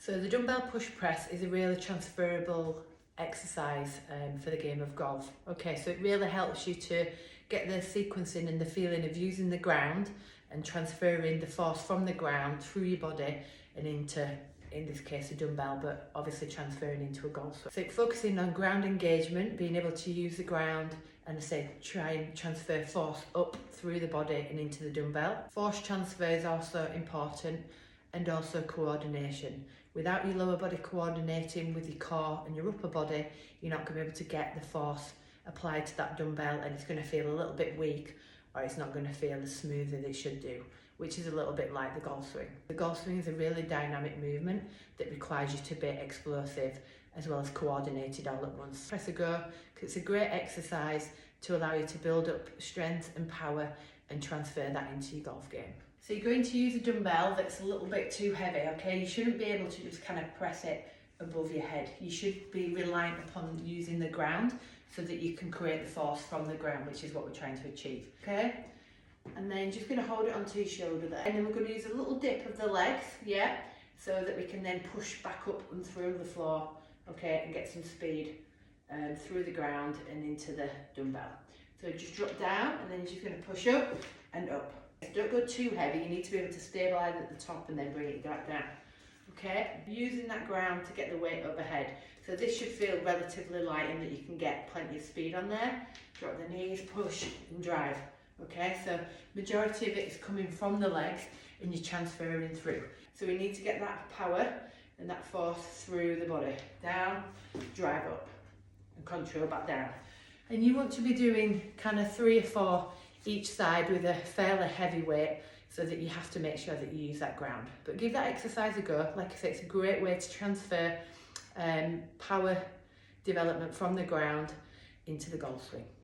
So the dumbbell push press is a really transferable exercise for the game of golf. Okay, so it really helps you to get the sequencing and the feeling of using the ground and transferring the force from the ground through your body and into, in this case, a dumbbell, but obviously transferring into a golf swing. So focusing on ground engagement, being able to use the ground and I say try and transfer force up through the body and into the dumbbell. Force transfer is also important, and also coordination. Without your lower body coordinating with your core and your upper body, you're not going to be able to get the force applied to that dumbbell, and it's going to feel a little bit weak, or it's not going to feel as smooth as it should do, which is a little bit like the golf swing. The golf swing is a really dynamic movement that requires you to be explosive as well as coordinated all at once. Press a go, because it's a great exercise to allow you to build up strength and power and transfer that into your golf game. So you're going to use a dumbbell that's a little bit too heavy, okay? You shouldn't be able to just kind of press it above your head. You should be reliant upon using the ground so that you can create the force from the ground, which is what we're trying to achieve, okay? And then just going to hold it onto your shoulder there. And then we're going to use a little dip of the legs, yeah? So that we can then push back up and through the floor, okay? And get some speed through the ground and into the dumbbell. So just drop down and then you're just going to push up and up. Don't go too heavy, you need to be able to stabilise at the top and then bring it back down. Okay, using that ground to get the weight overhead. So this should feel relatively light in that you can get plenty of speed on there. Drop the knees, push and drive. Okay, so majority of it is coming from the legs and you're transferring through. So we need to get that power and that force through the body. Down, drive up and control back down. And you want to be doing kind of 3 or 4 each side with a fairly heavy weight, so that you have to make sure that you use that ground. But give that exercise a go. Like I say, it's a great way to transfer power development from the ground into the golf swing.